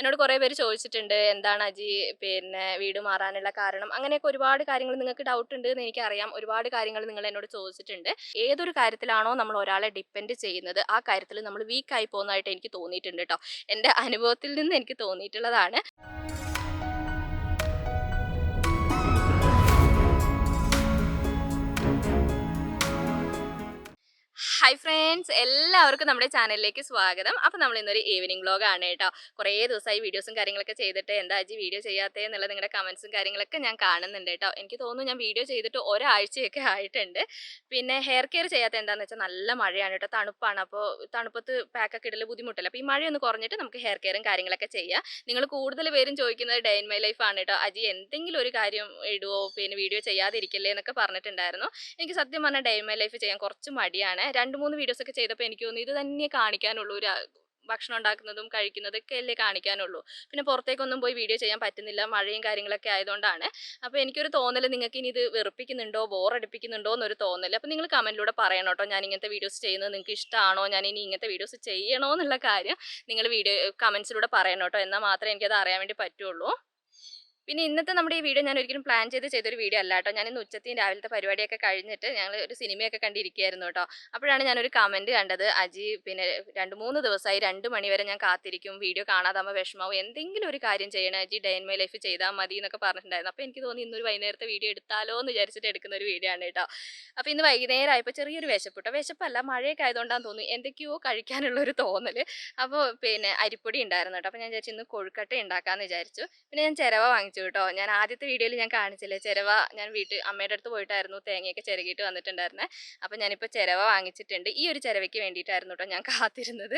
എന്നോട് കുറേ പേര് ചോദിച്ചിട്ടുണ്ട് എന്താണ് അജി പിന്നെ വീട് മാറാനുള്ള കാരണം. അങ്ങനെയൊക്കെ ഒരുപാട് കാര്യങ്ങൾ നിങ്ങൾക്ക് ഡൗട്ട് ഉണ്ട് എന്ന് എനിക്കറിയാം. ഒരുപാട് കാര്യങ്ങൾ നിങ്ങൾ എന്നോട് ചോദിച്ചിട്ടുണ്ട്. ഏതൊരു കാര്യത്തിലാണോ നമ്മൾ ഒരാളെ ഡിപ്പെൻഡ് ചെയ്യുന്നത് ആ കാര്യത്തിൽ നമ്മൾ വീക്കായി പോകുന്നതായിട്ട് എനിക്ക് തോന്നിയിട്ടുണ്ട് കേട്ടോ. എൻ്റെ അനുഭവത്തിൽ നിന്ന് എനിക്ക് തോന്നിയിട്ടുള്ളതാണ്. ഹായ് ഫ്രണ്ട്സ്, എല്ലാവർക്കും നമ്മുടെ ചാനലിലേക്ക് സ്വാഗതം. അപ്പോൾ നമ്മൾ ഇന്നൊരു ഈവനിങ് വ്ളോഗാണ് കേട്ടോ. കുറേ ദിവസമായി വീഡിയോസും കാര്യങ്ങളൊക്കെ ചെയ്തിട്ട് എന്താ അജി വീഡിയോ ചെയ്യാത്തേ എന്നുള്ള നിങ്ങളുടെ കമൻസും കാര്യങ്ങളൊക്കെ ഞാൻ കാണുന്നുണ്ട് കേട്ടോ. എനിക്ക് തോന്നുന്നു ഞാൻ വീഡിയോ ചെയ്തിട്ട് ഒരാഴ്ചയൊക്കെ ആയിട്ടുണ്ട്. പിന്നെ ഹെയർ കെയർ ചെയ്യാത്ത എന്താണെന്ന് വെച്ചാൽ നല്ല മഴയാണ് കേട്ടോ, തണുപ്പാണ്. അപ്പോൾ തണുപ്പത്ത് പാക്കൊക്കെ ഇടൽ ബുദ്ധിമുട്ടല്ല. അപ്പോൾ ഈ മഴയൊന്ന് കുറഞ്ഞിട്ട് നമുക്ക് ഹെയർ കെയറും കാര്യങ്ങളൊക്കെ ചെയ്യാം. നിങ്ങൾ കൂടുതൽ പേരും ചോദിക്കുന്നത് ഡേ ഇൻ മൈ ലൈഫ് ആണ് കേട്ടോ. അജി എന്തെങ്കിലും ഒരു കാര്യം ഇടുവോ, പിന്നെ വീഡിയോ ചെയ്യാതിരിക്കല്ലേ എന്നൊക്കെ പറഞ്ഞിട്ടുണ്ടായിരുന്നു. എനിക്ക് സത്യം പറഞ്ഞാൽ ഡേ ഇൻ മൈ ലൈഫ് ചെയ്യാൻ കുറച്ച് മടിയാണ്. 2-3 വീഡിയോസൊക്കെ ചെയ്തപ്പോൾ എനിക്ക് തോന്നി ഇത് തന്നെ കാണിക്കാനുള്ളൂ, ഭക്ഷണം ഉണ്ടാക്കുന്നതും കഴിക്കുന്നതൊക്കെ അല്ലേ കാണിക്കാനുള്ളൂ. പിന്നെ പുറത്തേക്കൊന്നും പോയി വീഡിയോ ചെയ്യാൻ പറ്റുന്നില്ല, മഴയും കാര്യങ്ങളൊക്കെ ആയതുകൊണ്ടാണ്. അപ്പോൾ എനിക്കൊരു തോന്നൽ, നിങ്ങൾക്ക് ഇനി ഇത് വെറുപ്പിക്കുന്നുണ്ടോ ബോറടിപ്പിക്കുന്നുണ്ടോ എന്നൊരു തോന്നൽ. അപ്പോൾ നിങ്ങൾ കമൻറ്റിലൂടെ പറയണം കേട്ടോ, ഞാൻ ഇങ്ങനത്തെ വീഡിയോസ് ചെയ്യുന്നത് നിങ്ങൾക്ക് ഇഷ്ടമാണോ, ഞാൻ ഇനി ഇങ്ങനത്തെ വീഡിയോസ് ചെയ്യണോ എന്നുള്ള കാര്യം നിങ്ങൾ കമൻസിലൂടെ പറയണം കേട്ടോ. എന്നാൽ മാത്രമേ എനിക്കത് അറിയാൻ വേണ്ടി പറ്റുള്ളൂ. പിന്നെ ഇന്നത്തെ നമ്മുടെ ഈ വീഡിയോ ഞാൻ ഒരിക്കലും പ്ലാൻ ചെയ്തൊരു വീഡിയോ അല്ല കേട്ടോ. ഞാൻ ഇന്ന് ഉച്ചത്തെയും രാവിലത്തെ പരിപാടിയൊക്കെ കഴിഞ്ഞിട്ട് ഞങ്ങൾ ഒരു സിനിമയൊക്കെ കണ്ടിരിക്കുകയായിരുന്നു കേട്ടോ. അപ്പോഴാണ് ഞാനൊരു കമൻറ്റ് കണ്ടത്, അജി പിന്നെ 2-3 ദിവസമായി 2 മണി വരെ ഞാൻ കാത്തിരിക്കും, വീഡിയോ കാണാതാകുമ്പോൾ വിഷമാവും, എന്തെങ്കിലും ഒരു കാര്യം ചെയ്യണം Aji, day in my life ചെയ്താൽ മതി എന്നൊക്കെ പറഞ്ഞിട്ടുണ്ടായിരുന്നു. അപ്പോൾ എനിക്ക് തോന്നി ഇന്നൊരു വൈകുന്നേരത്തെ വീഡിയോ എടുത്താലോ എന്ന് വിചാരിച്ചിട്ട് എടുക്കുന്ന ഒരു വീഡിയോ ആണ് കേട്ടോ. അപ്പോൾ ഇന്ന് വൈകുന്നേരമായപ്പോൾ ചെറിയൊരു വിശപ്പ് കേട്ടോ. വിശപ്പല്ല, മഴയൊക്കെ ആയതുകൊണ്ടാന്ന് തോന്നി എന്തൊക്കെയോ കഴിക്കാനുള്ളൊരു തോന്നൽ. അപ്പോൾ പിന്നെ അരിപ്പൊടി ഉണ്ടായിരുന്നു കേട്ടോ. അപ്പോൾ ഞാൻ വിചാരിച്ചു ഇന്ന് കൊഴുക്കട്ട ഉണ്ടാക്കാമെന്ന് വിചാരിച്ചു. പിന്നെ ഞാൻ ചിരവ വാങ്ങിച്ചു കേട്ടോ. ഞാൻ ആദ്യത്തെ വീഡിയോയിൽ ഞാൻ കാണിച്ചില്ലേ ചിരവ, ഞാൻ അമ്മയുടെ അടുത്ത് പോയിട്ടായിരുന്നു തേങ്ങയൊക്കെ ചിരകിയിട്ട് വന്നിട്ടുണ്ടായിരുന്നത്. അപ്പോൾ ഞാനിപ്പോൾ ചിരവ വാങ്ങിച്ചിട്ടുണ്ട്. ഈ ഒരു ചിരവയ്ക്ക് വേണ്ടിയിട്ടായിരുന്നു കേട്ടോ ഞാൻ കാത്തിരുന്നത്.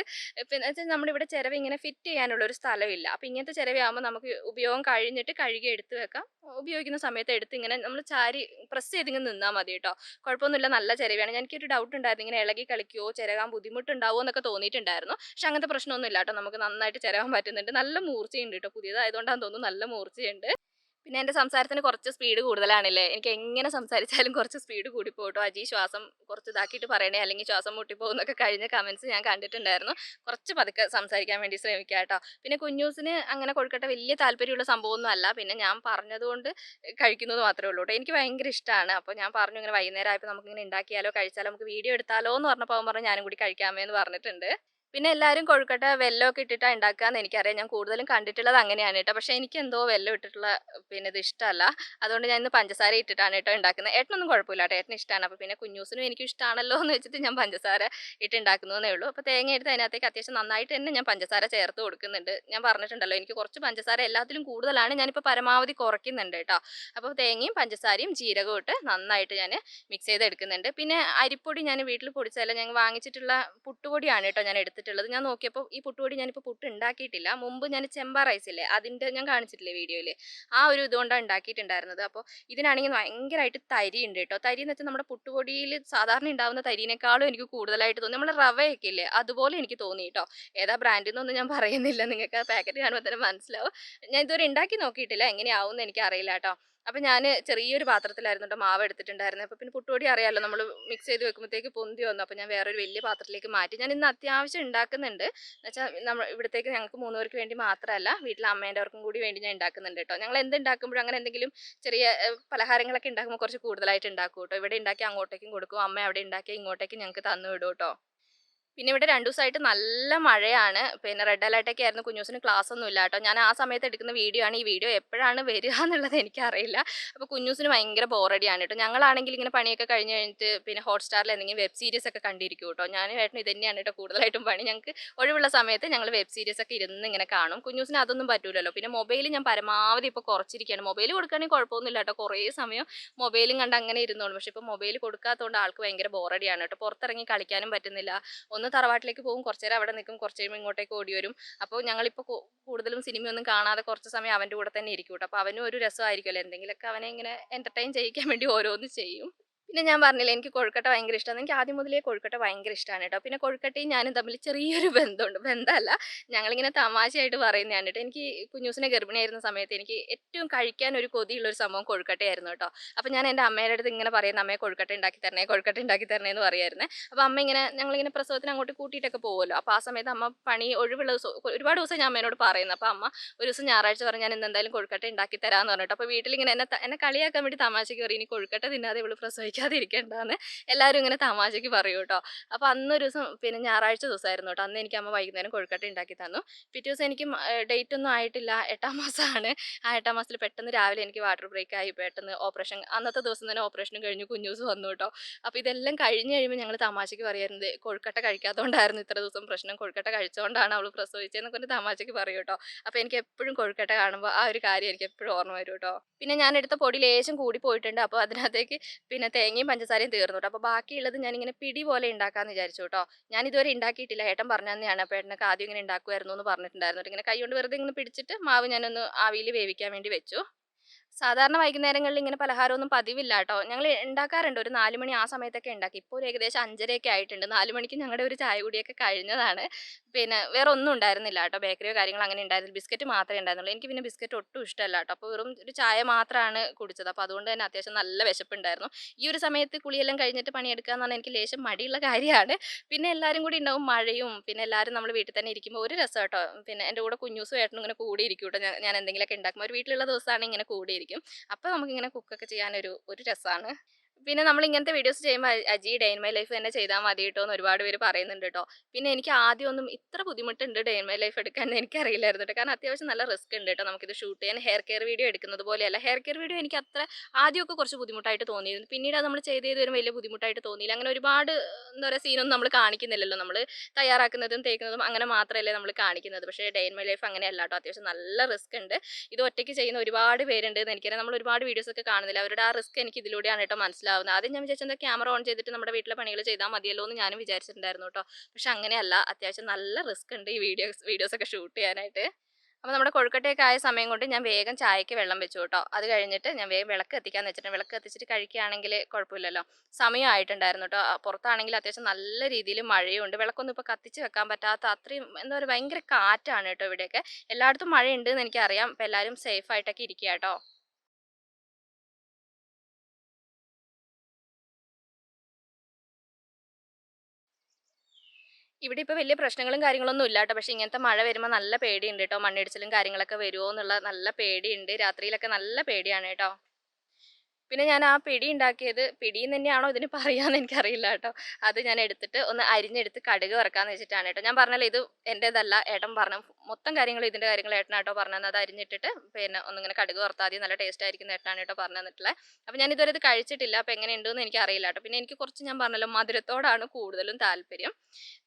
പിന്നെ വെച്ചാൽ നമ്മുടെ ഇവിടെ ചിരവ ഇങ്ങനെ ഫിറ്റ് ചെയ്യാനുള്ള ഒരു സ്ഥലമില്ല. അപ്പോൾ ഇങ്ങനത്തെ ചിരവയാകുമ്പോൾ നമുക്ക് ഉപയോഗം കഴിഞ്ഞിട്ട് കഴുകി എടുത്ത് വെക്കാം. ഉപയോഗിക്കുന്ന സമയത്ത് എടുത്ത് ഇങ്ങനെ നമ്മൾ ചാരി പ്രസ് ചെയ്തിങ്ങനെ നിന്നാൽ മതി കേട്ടോ. കുഴപ്പമൊന്നുമില്ല, നല്ല ചിരവയാണ്. എനിക്കൊരു ഡൗട്ട് ഉണ്ടായിരുന്നു, ഇങ്ങനെ ഇളകി കളിക്കുമോ, ചിരകാൻ ബുദ്ധിമുട്ടുണ്ടാവുമോ എന്നൊക്കെ തോന്നിയിട്ടുണ്ടായിരുന്നു. പക്ഷെ അങ്ങനത്തെ പ്രശ്നമൊന്നും ഇല്ല കേട്ടോ, നമുക്ക് നന്നായിട്ട് ചിരകാൻ പറ്റുന്നുണ്ട്. നല്ല മൂർച്ചയുണ്ട് കേട്ടോ, പുതിയതായതുകൊണ്ടാണെന്ന് തോന്നുന്നു നല്ല മൂർച്ചയുണ്ട്. പിന്നെ എൻ്റെ സംസാരത്തിന് കുറച്ച് സ്പീഡ് കൂടുതലാണല്ലേ, എനിക്ക് എങ്ങനെ സംസാരിച്ചാലും കുറച്ച് സ്പീഡ് കൂടിപ്പോകും കേട്ടോ. അജി ശ്വാസം കുറച്ച് ഇതാക്കിയിട്ട് പറയണേ, അല്ലെങ്കിൽ ശ്വാസം മുട്ടിപ്പോകുന്നൊക്കെ കഴിഞ്ഞ കമൻസ് ഞാൻ കണ്ടിട്ടുണ്ടായിരുന്നു. കുറച്ച് പതുക്കെ സംസാരിക്കാൻ വേണ്ടി ശ്രമിക്കുക കേട്ടോ. പിന്നെ കുഞ്ഞൂസിന് അങ്ങനെ കൊഴുക്കട്ട വലിയ താല്പര്യമുള്ള സംഭവമൊന്നും അല്ല, പിന്നെ ഞാൻ പറഞ്ഞതുകൊണ്ട് കഴിക്കുന്നത് മാത്രമേ ഉള്ളൂ കേട്ടോ. എനിക്ക് ഭയങ്കര ഇഷ്ടമാണ്. അപ്പോൾ ഞാൻ പറഞ്ഞു ഇങ്ങനെ വൈകുന്നേരം ആയപ്പോൾ നമുക്കിങ്ങനെ ഉണ്ടാക്കിയാലോ കഴിച്ചാലോ, നമുക്ക് വീഡിയോ എടുത്താലോ എന്ന് പറഞ്ഞപ്പോൾ അവൻ പറഞ്ഞു ഞാനും കൂടി കഴിക്കാമേ എന്ന് പറഞ്ഞിട്ടുണ്ട്. പിന്നെ എല്ലാവരും കൊഴുക്കട്ട വെല്ലമൊക്കെ ഇട്ടിട്ടാണ് ഉണ്ടാക്കുകയെന്ന് എനിക്കറിയാം. ഞാൻ കൂടുതലും കണ്ടിട്ടുള്ളത് അങ്ങനെയാണ് കേട്ടോ. പക്ഷേ എനിക്കെന്തോ വെല്ലം ഇട്ടിട്ടുള്ള പിന്നെ ഇത് ഇഷ്ടമല്ല. അതുകൊണ്ട് ഞാൻ ഇന്ന് പഞ്ചസാര ഇട്ടിട്ടാണ് കേട്ടോ ഉണ്ടാക്കുന്നത്. ഏട്ടനൊന്നും കുഴപ്പമില്ല കേട്ടോ, ഏട്ടന് ഇഷ്ടമാണ്. അപ്പോൾ പിന്നെ കുഞ്ഞൂസിനും എനിക്കും ഇഷ്ടമാണല്ലോ എന്ന് വെച്ചിട്ട് ഞാൻ പഞ്ചസാര ഇട്ടുണ്ടാക്കുന്നതേ ഉള്ളൂ. അപ്പോൾ തേങ്ങ എടുത്ത് അതിനകത്തേക്ക് അത്യാവശ്യം നന്നായിട്ട് തന്നെ ഞാൻ പഞ്ചസാര ചേർത്ത് കൊടുക്കുന്നുണ്ട്. ഞാൻ പറഞ്ഞിട്ടുണ്ടല്ലോ എനിക്ക് കുറച്ച് പഞ്ചസാര എല്ലാത്തിലും കൂടുതലാണ്, ഞാനിപ്പോൾ പരമാവധി കുറയ്ക്കുന്നുണ്ട് കേട്ടോ. അപ്പോൾ തേങ്ങയും പഞ്ചസാരയും ജീരകവും ഇട്ട് നന്നായിട്ട് ഞാൻ മിക്സ് ചെയ്തെടുക്കുന്നുണ്ട്. പിന്നെ അരിപ്പൊടി ഞാൻ വീട്ടിൽ പൊടിച്ചതല്ല, ഞാൻ വാങ്ങിച്ചിട്ടുള്ള പുട്ടുപൊടിയാണ് കേട്ടോ ഞാൻ എടുത്തിട്ടുള്ളത്. ഞാൻ നോക്കിയപ്പോൾ ഈ പുട്ടുപൊടി ഞാനിപ്പോൾ പുട്ട് ഉണ്ടാക്കിയിട്ടില്ല. മുമ്പ് ഞാൻ ചെമ്പ റൈസ് ഇല്ലേ, അതിൻ്റെ ഞാൻ കാണിച്ചിട്ടില്ലേ വീഡിയോയിൽ, ആ ഒരു ഇതുകൊണ്ടാണ് ഉണ്ടാക്കിയിട്ടുണ്ടായിരുന്നത്. അപ്പോൾ ഇതിനാണെങ്കിൽ ഭയങ്കരമായിട്ട് തരി ഉണ്ട് കേട്ടോ. തരി എന്ന് വെച്ചാൽ നമ്മുടെ പുട്ടുപൊടിയിൽ സാധാരണ ഉണ്ടാകുന്ന തരീനേക്കാളും എനിക്ക് കൂടുതലായിട്ട് തോന്നി. നമ്മുടെ റവയൊക്കെ ഇല്ലേ അതുപോലെ എനിക്ക് തോന്നി കേട്ടോ. ഏതാ ബ്രാൻഡിൽ നിന്നൊന്നും ഞാൻ പറയുന്നില്ല, നിങ്ങൾക്ക് ആ പാക്കറ്റ് കാണുമ്പോൾ തന്നെ മനസ്സിലാവും. ഞാൻ ഇതുവരെ ഉണ്ടാക്കി നോക്കിയിട്ടില്ല, എങ്ങനെയാവും എന്ന് എനിക്ക് അറിയില്ല കേട്ടോ. അപ്പോൾ ഞാൻ ചെറിയൊരു പാത്രത്തിലായിരുന്നു കേട്ടോ മാവ് എടുത്തിട്ടുണ്ടായിരുന്നത്. അപ്പോൾ പിന്നെ പുട്ടുപൊടി അറിയാമല്ലോ, നമ്മൾ മിക്സ് ചെയ്ത് വെക്കുമ്പോഴത്തേക്ക് പൊന്തി വന്നു. അപ്പോൾ ഞാൻ വേറൊരു വലിയ പാത്രത്തിലേക്ക് മാറ്റി. ഞാൻ ഇന്ന് അത്യാവശ്യം ഉണ്ടാക്കുന്നുണ്ട്. എന്നുവെച്ചാൽ നമ്മൾ ഇവിടത്തേക്ക് ഞങ്ങൾക്ക് 3 പേർക്ക് വേണ്ടി മാത്രമല്ല, വീട്ടിലെ അമ്മേൻ്റെവർക്കും കൂടി വേണ്ടി ഞാൻ ഉണ്ടാക്കുന്നുണ്ട് കേട്ടോ. ഞങ്ങൾ എന്തുണ്ടാക്കുമ്പോഴും അങ്ങനെ എന്തെങ്കിലും ചെറിയ പലഹാരങ്ങളൊക്കെ ഉണ്ടാക്കുമ്പോൾ കുറച്ച് കൂടുതലായിട്ട് ഉണ്ടാക്കും കേട്ടോ. ഇവിടെ ഉണ്ടാക്കി അങ്ങോട്ടേക്കും കൊടുക്കും, അമ്മ അവിടെ ഉണ്ടാക്കി ഇങ്ങോട്ടേക്കും ഞങ്ങൾക്ക് തന്നു വിടും കേട്ടോ. പിന്നെ ഇവിടെ 2 ദിവസമായിട്ട് നല്ല മഴയാണ്. പിന്നെ റെഡ് അലേർട്ടൊക്കെ ആയിരുന്നു, കുഞ്ഞൂസിന് ക്ലാസ് ഒന്നും ഇല്ല കേട്ടോ. ഞാൻ ആ സമയത്ത് എടുക്കുന്ന വീഡിയോ ആണ്. ഈ വീഡിയോ എപ്പോഴാണ് വരിക എന്നുള്ളത് എനിക്കറിയില്ല. അപ്പോൾ കുഞ്ഞൂസിന് ഭയങ്കര ബോറടിയാണ് കേട്ടോ. ഞങ്ങളാണെങ്കിൽ ഇങ്ങനെ പണിയൊക്കെ കഴിഞ്ഞ് കഴിഞ്ഞിട്ട് പിന്നെ ഹോട്ട്സ്റ്റാറിൽ എന്തെങ്കിലും വെബ് സീരീസ് ഒക്കെ കണ്ടിരിക്കും കേട്ടോ. ഞാനും ഏട്ടനും ഇത് തന്നെയാണ് കേട്ടോ കൂടുതലായിട്ടും പണി. ഞങ്ങൾക്ക് ഒഴിവുള്ള സമയത്ത് ഞങ്ങൾ വെബ് സീരീസ് ഒക്കെ ഇരുന്ന് ഇങ്ങനെ കാണും. കുഞ്ഞൂസിന് അതൊന്നും പറ്റൂലല്ലോ. പിന്നെ മൊബൈൽ ഞാൻ പരമാവധി ഇപ്പോൾ കുറച്ചിരിക്കുകയാണ്. മൊബൈൽ കൊടുക്കുകയാണെങ്കിൽ കുഴപ്പമൊന്നുമില്ല കേട്ടോ, കുറേ സമയം മൊബൈലും കണ്ട് അങ്ങനെ ഇരുന്നോളും. പക്ഷേ ഇപ്പോൾ മൊബൈൽ കൊടുക്കാത്തതുകൊണ്ട് ആൾക്ക് ഭയങ്കര ബോറടിയാണ് കേട്ടോ. പുറത്തിറങ്ങി കളിക്കാനും പറ്റുന്നില്ല. ഒന്ന് തറവാട്ടിലേക്ക് പോകും, കുറച്ച് നേരം അവിടെ നിൽക്കും, കുറച്ച് കഴിയുമ്പോൾ ഇങ്ങോട്ടേക്ക് ഓടി വരും. അപ്പോൾ ഞങ്ങളിപ്പോൾ കൂടുതലും സിനിമയൊന്നും കാണാതെ കുറച്ച് സമയം അവൻ്റെ കൂടെ തന്നെ ഇരിക്കും കേട്ടോ. അപ്പോൾ അവനും ഒരു രസമായിരിക്കുമല്ലോ, എന്തെങ്കിലുമൊക്കെ അവനെ ഇങ്ങനെ എൻ്റർടൈൻ ചെയ്യിക്കാൻ വേണ്ടി ഓരോന്ന് ചെയ്യും. പിന്നെ ഞാൻ പറഞ്ഞില്ലേ എനിക്ക് കൊഴുക്കട്ട ഭയങ്കര ഇഷ്ടമാണ്. എനിക്ക് ആദ്യം മുതലേ കൊഴുക്കട്ട ഭയങ്കര ഇഷ്ടമാണ് കേട്ടോ. പിന്നെ കൊഴുക്കട്ടയും ഞാനും തമ്മിൽ ചെറിയൊരു ബന്ധമുണ്ട്. ബന്ധമല്ല, ഞങ്ങളിങ്ങനെ തമാശയായിട്ട് പറയുന്നതാണ് കേട്ടോ. എനിക്ക് കുഞ്ഞൂസിനെ ഗർഭിണിയായിരുന്ന സമയത്ത് എനിക്ക് ഏറ്റവും കഴിക്കാൻ ഒരു കൊതിയുള്ളൊരു സംഭവം കൊഴുക്കട്ടയായിരുന്നു കേട്ടോ. അപ്പോൾ ഞാൻ എൻ്റെ അമ്മയുടെ അടുത്ത് ഇങ്ങനെ പറയുന്ന അമ്മയെ കൊഴുക്കട്ട ഉണ്ടാക്കി തരണേ, കൊഴുക്കട്ട ഉണ്ടാക്കി തരണേ എന്ന് പറയുമായിരുന്നേ. അപ്പോൾ അമ്മ ഇങ്ങനെ ഞങ്ങളിങ്ങനെ പ്രസവത്തിന് അങ്ങോട്ട് കൂട്ടിയിട്ടൊക്കെ പോകുമല്ലോ. അപ്പോൾ ആ സമയത്ത് അമ്മ പണി ഒഴിവുള്ള ദിവസം ഒരുപാട് ദിവസം ഞാൻ അമ്മേനോട് പറയുന്നത്. അപ്പോൾ അമ്മ ഒരു ദിവസം ഞായറാഴ്ച പറഞ്ഞ് ഞാൻ ഇന്ന് എന്തായാലും കൊഴുക്കട്ട ഉണ്ടാക്കി തരാമെന്ന് പറഞ്ഞിട്ട്. അപ്പോൾ വീട്ടിലിങ്ങനെ എന്നെ കളിയാക്കാൻ വേണ്ടി തമാശയ്ക്ക് പറയും, ഇനി കൊഴുക്കട്ട തിന്നാതെ ഇവള് പ്രസവിക്കാതെ ഇരിക്കേണ്ടതെന്ന് എല്ലാവരും ഇങ്ങനെ തമാശയ്ക്ക് പറയും കേട്ടോ. അപ്പോൾ അന്നൊരു ദിവസം പിന്നെ ഞായറാഴ്ച ദിവസമായിരുന്നു കേട്ടോ. അന്ന് എനിക്ക് അമ്മ വൈകുന്നേരം കൊഴുക്കട്ട ഉണ്ടാക്കി തന്നു. പിറ്റേ ദിവസം എനിക്ക് ഡേറ്റ് ഒന്നും ആയിട്ടില്ല, 8ാം മാസമാണ്. ആ 8ാം മാസത്തിൽ പെട്ടെന്ന് രാവിലെ എനിക്ക് വാട്ടർ ബ്രേക്ക് ആയി, പെട്ടെന്ന് ഓപ്പറേഷൻ, അന്നത്തെ ദിവസം തന്നെ ഓപ്പറേഷനും കഴിഞ്ഞു, കുഞ്ഞൂസ് വന്നു കേട്ടോ. അപ്പോൾ ഇതെല്ലാം കഴിഞ്ഞ് കഴിയുമ്പോൾ ഞങ്ങൾ തമാശയ്ക്ക് പറയാറുണ്ട്, കൊഴുക്കട്ട കഴിക്കാത്തതുകൊണ്ടായിരുന്നു ഇത്ര ദിവസം പ്രശ്നം, കൊഴുക്കട്ട കഴിച്ചുകൊണ്ടാണ് അവൾ പ്രസവിച്ചതെന്നൊക്കെ ഒരു തമാശയ്ക്ക് പറയും കേട്ടോ. അപ്പോൾ എനിക്ക് എപ്പോഴും കൊഴുക്കട്ട കാണുമ്പോൾ ആ ഒരു കാര്യം എനിക്ക് എപ്പോഴും ഓർമ്മ വരും കേട്ടോ. പിന്നെ ഞാൻ എടുത്ത പൊടി ലേശം കൂടി പോയിട്ടുണ്ട്. അപ്പോൾ അതിനകത്തേക്ക് പിന്നെ തേങ്ങയും പഞ്ചസാരയും തീർന്നു കേട്ടോ. അപ്പോൾ ബാക്കിയുള്ളത് ഞാനിങ്ങനെ പിടി പോലെ ഉണ്ടാക്കാമെന്ന് വിചാരിച്ചു കേട്ടോ. ഞാൻ ഇതുവരെ ഉണ്ടാക്കിയിട്ടില്ല, ഏട്ടൻ പറഞ്ഞു തന്നെയാണ്. അപ്പോൾ ഏട്ടനൊക്കെ ആദ്യം ഇങ്ങനെ ഉണ്ടാക്കുമായിരുന്നു എന്ന് പറഞ്ഞിട്ടുണ്ടായിരുന്നു. ഇങ്ങനെ കൈ കൊണ്ട് വെറുതെ ഇങ്ങനെ പിടിച്ചിട്ട് മാവ് ഞാനൊന്ന് ആവിയിൽ വേവിക്കാൻ വേണ്ടി വെച്ചു. സാധാരണ വൈകുന്നേരങ്ങളിൽ ഇങ്ങനെ പലഹാരമൊന്നും പതിവില്ല കേട്ടോ. ഞങ്ങൾ ഉണ്ടാക്കാറുണ്ട്, ഒരു 4 മണി ആ സമയത്തൊക്കെ ഉണ്ടാക്കി. ഇപ്പോൾ ഒരു ഏകദേശം 5:30 ആയിട്ടുണ്ട്. 4 മണിക്ക് ഞങ്ങളുടെ ഒരു ചായ കുടിയൊക്കെ കഴിഞ്ഞതാണ്. പിന്നെ വേറെ ഒന്നും ഉണ്ടായിരുന്നില്ല കേട്ടോ, ബേക്കറിയോ കാര്യങ്ങളോ അങ്ങനെ ഉണ്ടായിരുന്നില്ല. ബിസ്ക്കറ്റ് മാത്രമേ ഉണ്ടായിരുന്നുള്ളൂ. എനിക്ക് പിന്നെ ബിസ്ക്കറ്റ് ഒട്ടും ഇഷ്ടമല്ല കേട്ടോ. അപ്പോൾ വെറും ഒരു ചായ മാത്രമാണ് കുടിച്ചത്. അപ്പോൾ അതുകൊണ്ട് തന്നെ അത്യാവശ്യം നല്ല വിശപ്പുണ്ടായിരുന്നു. ഈ ഒരു സമയത്ത് കുളിയെല്ലാം കഴിഞ്ഞിട്ട് പണിയെടുക്കുക എന്ന് പറഞ്ഞാൽ എനിക്ക് ലേശം മടിയുള്ള കാര്യമാണ്. പിന്നെ എല്ലാവരും കൂടി ഉണ്ടാവും, മഴയും, പിന്നെ എല്ലാവരും നമ്മൾ വീട്ടിൽ തന്നെ ഇരിക്കുമ്പോൾ ഒരു രസം കേട്ടോ. പിന്നെ എൻ്റെ കൂടെ കുഞ്ഞൂസും ഏട്ടനും ഇങ്ങനെ കൂടി ഇരിക്കും കേട്ടോ. ഞാൻ എന്തെങ്കിലുമൊക്കെ ഉണ്ടാക്കുമ്പോൾ ഒരു വീട്ടിലുള്ള ദിവസമാണ് ഇങ്ങനെ കൂടിയിരിക്കും. അപ്പോൾ നമുക്കിങ്ങനെ കുക്കൊക്കെ ചെയ്യാനൊരു രസമാണ്. പിന്നെ നമ്മൾ ഇങ്ങനത്തെ വീഡിയോസ് ചെയ്യുമ്പോൾ Aji day in my life തന്നെ ചെയ്താൽ മതി കേട്ടോ എന്ന് ഒരുപാട് പേര് പറയുന്നുണ്ട് കേട്ടോ. പിന്നെ എനിക്ക് ആദ്യമൊന്നും ഇത്ര ബുദ്ധിമുട്ടുണ്ട് ഡേ ഇൻ മൈ ലൈഫ് എടുക്കാൻ എനിക്കറിയില്ലായിരുന്നു കേട്ടോ. കാരണം അത്യാവശ്യം നല്ല റിസ്ക് ഉണ്ട് കേട്ടോ നമുക്കിത് ഷൂട്ട് ചെയ്യാൻ. ഹെയർ കെയർ വീഡിയോ എടുക്കുന്നത് പോലെയല്ല. ഹെയർ കെയർ വീഡിയോ എനിക്ക് അത്ര ആദ്യമൊക്കെ കുറച്ച് ബുദ്ധിമുട്ടായിട്ട് തോന്നിയിരുന്നു. പിന്നീട് അത് നമ്മൾ ചെയ്ത് വരും വലിയ ബുദ്ധിമുട്ടായിട്ട് തോന്നിയില്ല. അങ്ങനെ ഒരുപാട് എന്താ പറയുക സീനൊന്നും നമ്മൾ കാണിക്കുന്നില്ലല്ലോ. നമ്മൾ തയ്യാറാക്കുന്നതും തേക്കുന്നതും അങ്ങനെ മാത്രമല്ലേ നമ്മൾ കാണിക്കുന്നത്. പക്ഷേ ഡേ ഇൻ മൈ ലൈഫ് അങ്ങനെയല്ല കേട്ടോ. അത്യാവശ്യം നല്ല റിസ്ക് ഉണ്ട്. ഇത് ഒറ്റയ്ക്ക് ചെയ്യുന്ന ഒരുപാട് പേരുണ്ട് എന്ന് എനിക്കറിയാം. നമ്മൾ ഒരുപാട് വീഡിയോസ് ഒക്കെ കാണുന്നില്ല, അവരുടെ ആ റിസ്ക് എനിക്ക് ഇതിലൂടെയാണ് കേട്ടോ മനസ്സിലാവുന്നത്. ആദ്യം ഞാൻ വിചാരിച്ചത് ക്യാമറ ഓൺ ചെയ്തിട്ട് നമ്മുടെ വീട്ടിലെ പണികൾ ചെയ്താൽ മതിയല്ലോ എന്ന് ഞാനും വിചാരിച്ചിട്ടുണ്ടായിരുന്നു കേട്ടോ. പക്ഷെ അങ്ങനെയല്ല, അത്യാവശ്യം നല്ല റിസ്ക് ഉണ്ട് ഈ വീഡിയോസ് ഒക്കെ ഷൂട്ട് ചെയ്യാനായിട്ട്. അപ്പോൾ നമ്മുടെ കൊഴുക്കട്ടയൊക്കെ ആയ സമയം കൊണ്ട് ഞാൻ വേഗം ചായക്ക് വെള്ളം വെച്ചു കേട്ടോ. അത് കഴിഞ്ഞിട്ട് ഞാൻ വേഗം വിളക്ക് കത്തിക്കാന്ന് വെച്ചിട്ട്, വിളക്ക് കത്തിച്ചിട്ട് കഴിക്കുകയാണെങ്കിൽ കുഴപ്പമില്ലല്ലോ. സമയമായിട്ടുണ്ടായിരുന്നു കേട്ടോ. പുറത്താണെങ്കിൽ അത്യാവശ്യം നല്ല രീതിയിൽ മഴയുണ്ട്. വിളക്കൊന്നും ഇപ്പോൾ കത്തിച്ച് വെക്കാൻ പറ്റാത്ത അത്രയും എന്താ പറയുക ഭയങ്കര കാറ്റാണ് കേട്ടോ ഇവിടെയൊക്കെ. എല്ലായിടത്തും മഴയുണ്ട് എന്ന് എനിക്കറിയാം. അപ്പോൾ എല്ലാവരും സേഫ് ആയിട്ടൊക്കെ ഇരിക്കുക കേട്ടോ. ഇവിടെ ഇപ്പോൾ വലിയ പ്രശ്നങ്ങളും കാര്യങ്ങളൊന്നും ഇല്ല കേട്ടോ. പക്ഷേ ഇങ്ങനത്തെ മഴ വരുമ്പോൾ നല്ല പേടിയുണ്ട് കേട്ടോ. മണ്ണിടിച്ചിലും കാര്യങ്ങളൊക്കെ വരുമോ എന്നുള്ള നല്ല പേടിയുണ്ട്. രാത്രിയിലൊക്കെ നല്ല പേടിയാണ് കേട്ടോ. പിന്നെ ഞാൻ ആ പിടി ഉണ്ടാക്കിയത്, പിടിയെന്ന് തന്നെയാണോ ഇതിന് പറയാന്ന് എനിക്കറിയില്ല കേട്ടോ. അത് ഞാൻ എടുത്തിട്ട് ഒന്ന് അരിഞ്ഞെടുത്ത് കടുക് വറക്കാന്ന് വെച്ചിട്ടാണ് കേട്ടോ. ഞാൻ പറഞ്ഞല്ലോ ഇത് എൻ്റേതല്ല, ഏട്ടൻ പറഞ്ഞു മൊത്തം കാര്യങ്ങൾ ഇതിൻ്റെ കാര്യങ്ങൾ ഏട്ടനാട്ടോ പറഞ്ഞു തന്നത്. അത് അരിഞ്ഞിട്ടിട്ട് പിന്നെ ഒന്നിങ്ങനെ കടുക് വറുത്താൽ മതി, നല്ല ടേസ്റ്റ് ആയിരിക്കും ഏട്ടനാണ് കേട്ടോ പറഞ്ഞു തന്നിട്ടുള്ളത്. അപ്പോൾ ഞാൻ ഇതുവരെ ഇത് കഴിച്ചിട്ടില്ല, അപ്പോൾ എങ്ങനെയുണ്ടെന്ന് എനിക്കറിയില്ല കേട്ടോ. പിന്നെ എനിക്ക് കുറച്ച് ഞാൻ പറഞ്ഞല്ലോ മധുരത്തോടാണ് കൂടുതലും താല്പര്യം.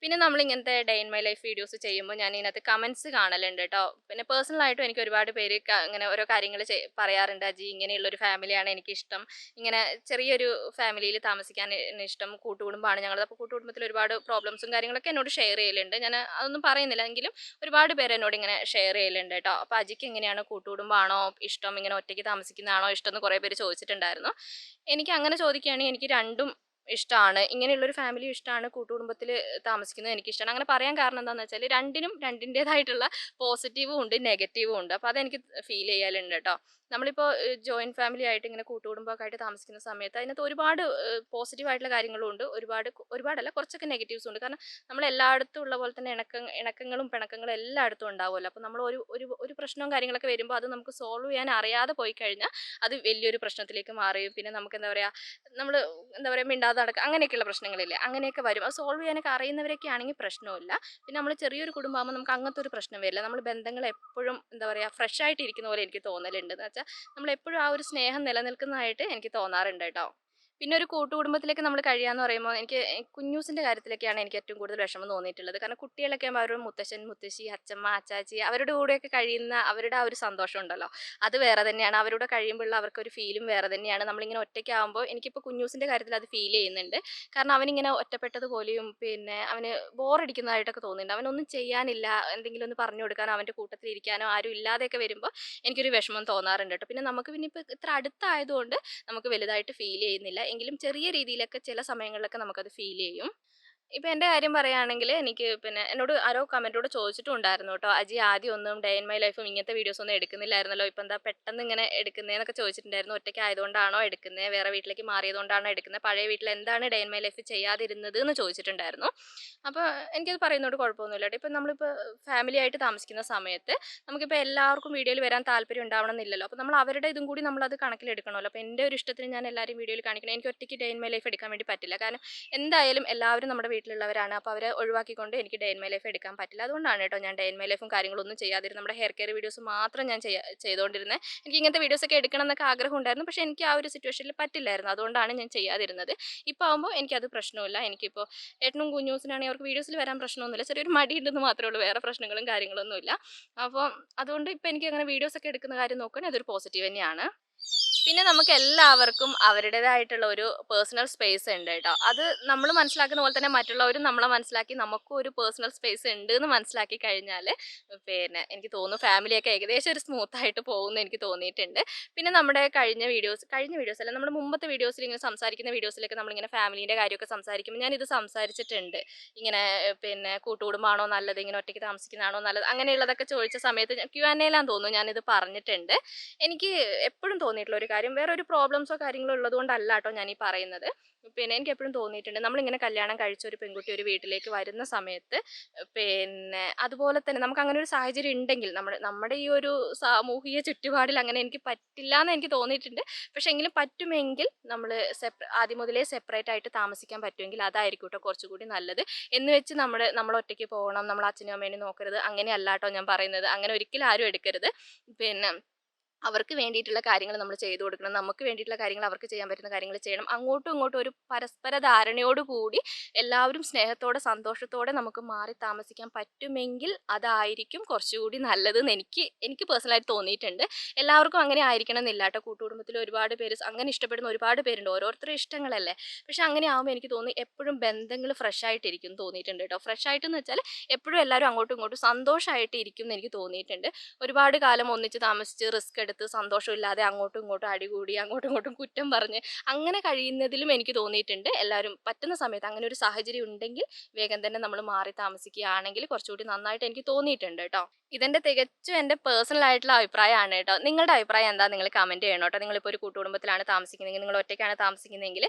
പിന്നെ നമ്മളിങ്ങനത്തെ day in my life videos ചെയ്യുമ്പോൾ ഞാൻ ഇതിനകത്ത് കമൻസ് കാണലുണ്ട് കേട്ടോ. പിന്നെ പേഴ്സണലായിട്ടും എനിക്ക് ഒരുപാട് പേര് ഇങ്ങനെ ഓരോ കാര്യങ്ങൾ പറയാറുണ്ട്. അജി ഇങ്ങനെയുള്ളൊരു ഫാമിലിയാണ് എനിക്കിഷ്ടം, ഇങ്ങനെ ചെറിയൊരു ഫാമിലിയിൽ താമസിക്കാൻ ഇഷ്ടം, കൂട്ടുകുടുംബമാണ് ഞങ്ങളത്. അപ്പോൾ കൂട്ടുകുടുംബത്തിൽ ഒരുപാട് പ്രോബ്ലംസും കാര്യങ്ങളൊക്കെ എന്നോട് ഷെയർ ചെയ്യലുണ്ട്. ഞാൻ അതൊന്നും പറയുന്നില്ല, എങ്കിലും ഒരുപാട് പേര് എന്നോട് ഇങ്ങനെ ഷെയർ ചെയ്യലുണ്ട് കേട്ടോ. അപ്പോൾ അജിക്ക് എങ്ങനെയാണ്, കൂട്ടുകുടുംബമാണോ ഇഷ്ടം, ഇങ്ങനെ ഒറ്റയ്ക്ക് താമസിക്കുന്നതാണോ ഇഷ്ടം എന്ന് കുറേ പേര് ചോദിച്ചിട്ടുണ്ടായിരുന്നു. എനിക്ക് അങ്ങനെ ചോദിക്കുകയാണെങ്കിൽ എനിക്ക് രണ്ടും ഇഷ്ടമാണ്. ഇങ്ങനെയുള്ളൊരു ഫാമിലിയും ഇഷ്ടമാണ്, കൂട്ടുകുടുംബത്തിൽ താമസിക്കുന്നത് എനിക്കിഷ്ടമാണ്. അങ്ങനെ പറയാൻ കാരണം എന്താണെന്ന് വെച്ചാൽ രണ്ടിനും രണ്ടിൻ്റേതായിട്ടുള്ള പോസിറ്റീവും ഉണ്ട് നെഗറ്റീവും ഉണ്ട്. അപ്പോൾ അതെനിക്ക് ഫീൽ ചെയ്യലുണ്ട് കേട്ടോ. നമ്മളിപ്പോൾ ജോയിൻറ്റ് ഫാമിലി ആയിട്ട് ഇങ്ങനെ കൂട്ടുകുടുംബമൊക്കെ ആയിട്ട് താമസിക്കുന്ന സമയത്ത് അതിനകത്ത് ഒരുപാട് പോസിറ്റീവായിട്ടുള്ള കാര്യങ്ങളും ഉണ്ട്, ഒരുപാടല്ല കുറച്ചൊക്കെ നെഗറ്റീവ്സും ഉണ്ട്. കാരണം നമ്മൾ എല്ലായിടത്തും ഉള്ള പോലെ തന്നെ ഇണക്കങ്ങളും പിണക്കങ്ങളും എല്ലായിടത്തും ഉണ്ടാവുമല്ലോ. അപ്പോൾ നമ്മൾ ഒരു ഒരു ഒരു പ്രശ്നവും കാര്യങ്ങളൊക്കെ വരുമ്പോൾ അത് നമുക്ക് സോൾവ് ചെയ്യാൻ അറിയാതെ പോയി കഴിഞ്ഞാൽ അത് വലിയൊരു പ്രശ്നത്തിലേക്ക് മാറുകയും പിന്നെ നമുക്ക് എന്താ പറയുക, നമ്മൾ എന്താ പറയുക മിണ്ടാതെ നടക്കുക അങ്ങനെയൊക്കെയുള്ള പ്രശ്നങ്ങളില്ലേ, അങ്ങനെയൊക്കെ വരും. അത് സോൾവ് ചെയ്യാനൊക്കെ അറിയുന്നവരൊക്കെ ആണെങ്കിൽ പ്രശ്നമില്ല. പിന്നെ നമ്മൾ ചെറിയൊരു കുടുംബമാകുമ്പോൾ നമുക്ക് അങ്ങനത്തെ ഒരു പ്രശ്നം വരില്ല. നമ്മൾ ബന്ധങ്ങൾ എപ്പോഴും എന്താ പറയുക ഫ്രഷ് ആയിട്ട് ഇരിക്കുന്ന പോലെ എനിക്ക് തോന്നലുണ്ട്. എന്ന് വെച്ചാൽ നമ്മളെപ്പോഴും ആ ഒരു സ്നേഹം നിലനിൽക്കുന്നതായിട്ട് എനിക്ക് തോന്നാറുണ്ട് കേട്ടോ. പിന്നെ ഒരു കൂട്ടുകുടുംബത്തിലേക്ക് നമ്മൾ കഴിയാന്ന് പറയുമ്പോൾ എനിക്ക് കുഞ്ഞൂസിൻ്റെ കാര്യത്തിലൊക്കെയാണ് എനിക്ക് ഏറ്റവും കൂടുതൽ വിഷമം തോന്നിയിട്ടുള്ളത്. കാരണം കുട്ടികളൊക്കെ ആകുമ്പോൾ അവരുടെ മുത്തശ്ശൻ മുത്തശ്ശി അച്ചമ്മ അച്ചാച്ചി അവരുടെ കൂടെയൊക്കെ കഴിയുന്ന അവരുടെ ആ ഒരു സന്തോഷം ഉണ്ടല്ലോ, അത് വേറെ തന്നെയാണ്. അവരുടെ കഴിയുമ്പോഴുള്ള അവർക്കൊരു ഫീലും വേറെ തന്നെയാണ്. നമ്മളിങ്ങനെ ഒറ്റയ്ക്കാകുമ്പോൾ എനിക്കിപ്പോൾ കുഞ്ഞൂസിൻ്റെ കാര്യത്തിൽ അത് ഫീൽ ചെയ്യുന്നുണ്ട്. കാരണം അവനിങ്ങനെ ഒറ്റപ്പെട്ടതുപോലെയും പിന്നെ അവന് ബോറടിക്കുന്നതായിട്ടൊക്കെ തോന്നുന്നുണ്ട്. അവനൊന്നും ചെയ്യാനില്ല, എന്തെങ്കിലും ഒന്ന് പറഞ്ഞു കൊടുക്കാനോ അവൻ്റെ കൂട്ടത്തിൽ ഇരിക്കാനോ ആരും ഇല്ലാതെയൊക്കെ വരുമ്പോൾ എനിക്കൊരു വിഷമം തോന്നാറുണ്ട് കേട്ടോ. പിന്നെ നമുക്ക് പിന്നെ ഇപ്പോൾ ഇത്ര അടുത്തായതുകൊണ്ട് നമുക്ക് വലുതായിട്ട് ഫീൽ ചെയ്യുന്നില്ല. എങ്കിലും ചെറിയ രീതിയിലൊക്കെ ചില സമയങ്ങളിലൊക്കെ നമുക്കത് ഫീൽ ചെയ്യും. ഇപ്പൊ എന്റെ കാര്യം പറയുകയാണെങ്കിൽ എനിക്ക് പിന്നെ എന്നോട് ആരോ കമന്റോട് ചോദിച്ചിട്ടുണ്ടായിരുന്നു കേട്ടോ, അജി ആദ്യം ഒന്നും ഡേ ഇൻ മൈ ലൈഫും ഇങ്ങനത്തെ വീഡിയോസ് ഒന്നും എടുക്കുന്നില്ലായിരുന്നല്ലോ, ഇപ്പൊ എന്താ പെട്ടെന്ന് ഇങ്ങനെ എടുക്കുന്നതെന്നൊക്കെ ചോദിച്ചിട്ടുണ്ടായിരുന്നു. ഒറ്റയ്ക്ക് ആയതുകൊണ്ടാണോ എടുക്കുന്നത്, വേറെ വീട്ടിലേക്ക് മാറിയതുകൊണ്ടാണോ എടുക്കുന്നത്, പഴയ വീട്ടിൽ എന്താണ് ഡേ ഇൻ മൈ ലൈഫ് ചെയ്യാതിരുന്നത് എന്ന് ചോദിച്ചിട്ടുണ്ടായിരുന്നു. അപ്പോൾ എനിക്കത് പറയുന്നതോട് കുഴപ്പമൊന്നുമില്ല കേട്ടോ. ഇപ്പം നമ്മളിപ്പോൾ ഫാമിലി ആയിട്ട് താമസിക്കുന്ന സമയത്ത് നമുക്കിപ്പോൾ എല്ലാവർക്കും വീഡിയോയിൽ വരാൻ താല്പര്യം ഉണ്ടാവണം എന്നില്ലല്ലോ. അപ്പോൾ നമ്മൾ അവരുടെ ഇതും കൂടി നമ്മളത് കണക്കിലെടുക്കണമല്ലോ. അപ്പോൾ എൻ്റെ ഒരു ഇഷ്ടത്തിന് ഞാൻ എല്ലാവരും വീഡിയോയിൽ കാണിക്കണം, എനിക്ക് ഒറ്റയ്ക്ക് ഡേ ഇൻ മൈ ലൈഫ് എടുക്കാൻ വേണ്ടി പറ്റില്ല. കാരണം എന്തായാലും എല്ലാവരും നമ്മുടെ വീട്ടിലുള്ളവരാണ്. അപ്പോൾ അവരെ ഒഴിവാക്കിക്കൊണ്ട് എനിക്ക് ഡേ ഇൻ മൈ ലൈഫ് എടുക്കാൻ പറ്റില്ല. അതുകൊണ്ടാണ് കേട്ടോ ഞാൻ ഡേ ഇൻ മൈ ലൈഫും കാര്യങ്ങളൊന്നും ചെയ്യാതിരുന്നത്. നമ്മുടെ ഹെയർ കെയർ വീഡിയോസ് മാത്രം ഞാൻ ചെയ്തുകൊണ്ടിരുന്നത്. എനിക്ക് ഇങ്ങനത്തെ വീഡിയോസൊക്കെ എടുക്കണം എന്നൊക്കെ ആഗ്രഹം ഉണ്ടായിരുന്നു, പക്ഷേ എനിക്ക് ആ ഒരു സിറ്റുവേഷനിൽ പറ്റില്ലായിരുന്നു. അതുകൊണ്ടാണ് ഞാൻ ചെയ്യാതിരുന്നത്. ഇപ്പോൾ ആകുമ്പോൾ എനിക്കത് പ്രശ്നമില്ല. എനിക്കിപ്പോൾ ഏട്ടനും കുഞ്ഞൂസിനാണെങ്കിൽ അവർക്ക് വീഡിയോസിൽ വരാൻ പ്രശ്നമൊന്നുമില്ല, ചെറിയൊരു മടി ഉണ്ടെന്ന് മാത്രമേ ഉള്ളൂ, വേറെ പ്രശ്നങ്ങളും കാര്യങ്ങളൊന്നുമില്ല. അപ്പോൾ അതുകൊണ്ട് ഇപ്പോൾ എനിക്ക് അങ്ങനെ വീഡിയോസൊക്കെ എടുക്കുന്ന കാര്യം നോക്കുകയാണെങ്കിൽ അതൊരു പോസിറ്റീവ് തന്നെയാണ്. പിന്നെ നമുക്ക് എല്ലാവർക്കും അവരുടേതായിട്ടുള്ള ഒരു പേഴ്സണൽ സ്പേസ് ഉണ്ട് കേട്ടോ. അത് നമ്മൾ മനസ്സിലാക്കുന്ന പോലെ തന്നെ മറ്റുള്ളവരും നമ്മളെ മനസ്സിലാക്കി നമുക്കും ഒരു പേഴ്സണൽ സ്പേസ് ഉണ്ട് എന്ന് മനസ്സിലാക്കി കഴിഞ്ഞാൽ പിന്നെ എനിക്ക് തോന്നുന്നു ഫാമിലിയൊക്കെ ഏകദേശം ഒരു സ്മൂത്ത് ആയിട്ട് പോകുമെന്ന് എനിക്ക് തോന്നിയിട്ടുണ്ട്. പിന്നെ നമ്മുടെ കഴിഞ്ഞ വീഡിയോസ് അല്ല, നമ്മുടെ മുമ്പത്തെ വീഡിയോസിൽ ഇങ്ങനെ സംസാരിക്കുന്ന വീഡിയോസിലൊക്കെ നമ്മളിങ്ങനെ ഫാമിലീൻ്റെ കാര്യമൊക്കെ സംസാരിക്കുമ്പോൾ ഞാനിത് സംസാരിച്ചിട്ടുണ്ട്. ഇങ്ങനെ പിന്നെ കൂട്ടുകുടുംബമാണോ നല്ലത്, ഇങ്ങനെ ഒറ്റയ്ക്ക് താമസിക്കുന്നതാണോ നല്ലത്, അങ്ങനെയുള്ളതൊക്കെ ചോദിച്ച സമയത്ത് Q&Aയിലാന്ന് തോന്നുന്നു ഞാനിത് പറഞ്ഞിട്ടുണ്ട്. എനിക്ക് എപ്പോഴും തോന്നിയിട്ടുള്ള ഒരു കാര്യം, വേറെ ഒരു പ്രോബ്ലംസോ കാര്യങ്ങളോ ഉള്ളതുകൊണ്ടല്ല കേട്ടോ ഞാൻ ഈ പറയുന്നത്. പിന്നെ എനിക്ക് എപ്പോഴും തോന്നിയിട്ടുണ്ട്, നമ്മളിങ്ങനെ കല്യാണം കഴിച്ച ഒരു പെൺകുട്ടി ഒരു വീട്ടിലേക്ക് വരുന്ന സമയത്ത് പിന്നെ അതുപോലെ തന്നെ നമുക്ക് അങ്ങനെ ഒരു സാഹചര്യം ഉണ്ടെങ്കിൽ നമ്മുടെ ഈ ഒരു സാമൂഹിക ചുറ്റുപാടിൽ അങ്ങനെ എനിക്ക് പറ്റില്ല എന്ന് എനിക്ക് തോന്നിയിട്ടുണ്ട്. പക്ഷെ എങ്കിലും പറ്റുമെങ്കിൽ നമ്മൾ ആദ്യം മുതലേ സെപ്പറേറ്റ് ആയിട്ട് താമസിക്കാൻ പറ്റുമെങ്കിൽ അതായിരിക്കും കേട്ടോ കുറച്ചുകൂടി നല്ലത്. എന്ന് വെച്ച് നമ്മൾ ഒറ്റയ്ക്ക് പോകണം, നമ്മൾ അച്ഛനും അമ്മേനെ നോക്കരുത്, അങ്ങനെയല്ല കേട്ടോ ഞാൻ പറയുന്നത്. അങ്ങനെ ഒരിക്കലും ആരും എടുക്കരുത്. പിന്നെ അവർക്ക് വേണ്ടിയിട്ടുള്ള കാര്യങ്ങൾ നമ്മൾ ചെയ്തു കൊടുക്കണം, നമുക്ക് വേണ്ടിയിട്ടുള്ള കാര്യങ്ങൾ അവർക്ക് ചെയ്യാൻ പറ്റുന്ന കാര്യങ്ങൾ ചെയ്യണം. അങ്ങോട്ടും ഇങ്ങോട്ടും ഒരു പരസ്പര ധാരണയോട് കൂടി എല്ലാവരും സ്നേഹത്തോടെ സന്തോഷത്തോടെ നമുക്ക് മാറി താമസിക്കാൻ പറ്റുമെങ്കിൽ അതായിരിക്കും കുറച്ചുകൂടി നല്ലതെന്ന് എനിക്ക് പേഴ്സണലായിട്ട് തോന്നിയിട്ടുണ്ട്. എല്ലാവർക്കും അങ്ങനെ ആയിരിക്കണം എന്നില്ല കേട്ടോ. കൂട്ടുകുടുംബത്തിൽ ഒരുപാട് പേര് അങ്ങനെ ഇഷ്ടപ്പെടുന്ന ഒരുപാട് പേരുണ്ട്, ഓരോരുത്തരുടെ ഇഷ്ടങ്ങളല്ലേ. പക്ഷെ അങ്ങനെ ആകുമ്പോൾ എനിക്ക് തോന്നി എപ്പോഴും ബന്ധങ്ങൾ ഫ്രഷ് ആയിട്ടിരിക്കും തോന്നിയിട്ടുണ്ട് കേട്ടോ. ഫ്രഷ് ആയിട്ടെന്ന് വെച്ചാൽ എപ്പോഴും എല്ലാവരും അങ്ങോട്ടും ഇങ്ങോട്ടും സന്തോഷമായിട്ട് ഇരിക്കും എന്ന് എനിക്ക് തോന്നിയിട്ടുണ്ട്. ഒരുപാട് കാലം ഒന്നിച്ച് താമസിച്ച് റിസ്ക് എടുത്ത് സന്തോഷമില്ലാതെ അങ്ങോട്ടും ഇങ്ങോട്ടും അടികൂടി അങ്ങോട്ടും ഇങ്ങോട്ടും കുറ്റം പറഞ്ഞ് അങ്ങനെ കഴിയുന്നതിലും എനിക്ക് തോന്നിയിട്ടുണ്ട് എല്ലാവരും പറ്റുന്ന സമയത്ത് അങ്ങനെ ഒരു സാഹചര്യം ഉണ്ടെങ്കിൽ വേഗം തന്നെ നമ്മൾ മാറി താമസിക്കുകയാണെങ്കിൽ കുറച്ചുകൂടി നന്നായിട്ട് എനിക്ക് തോന്നിയിട്ടുണ്ട് കേട്ടോ. ഇതെന്റെ തികച്ചും എൻ്റെ പേഴ്സണൽ ആയിട്ടുള്ള അഭിപ്രായമാണ് കേട്ടോ. നിങ്ങളുടെ അഭിപ്രായം എന്താ നിങ്ങൾ കമന്റ് ചെയ്യണം കേട്ടോ. നിങ്ങളിപ്പോൾ ഒരു കൂട്ടുകുടുംബത്തിലാണ് താമസിക്കുന്നതെങ്കിൽ, നിങ്ങൾ ഒറ്റയ്ക്കാണ് താമസിക്കുന്നതെങ്കിൽ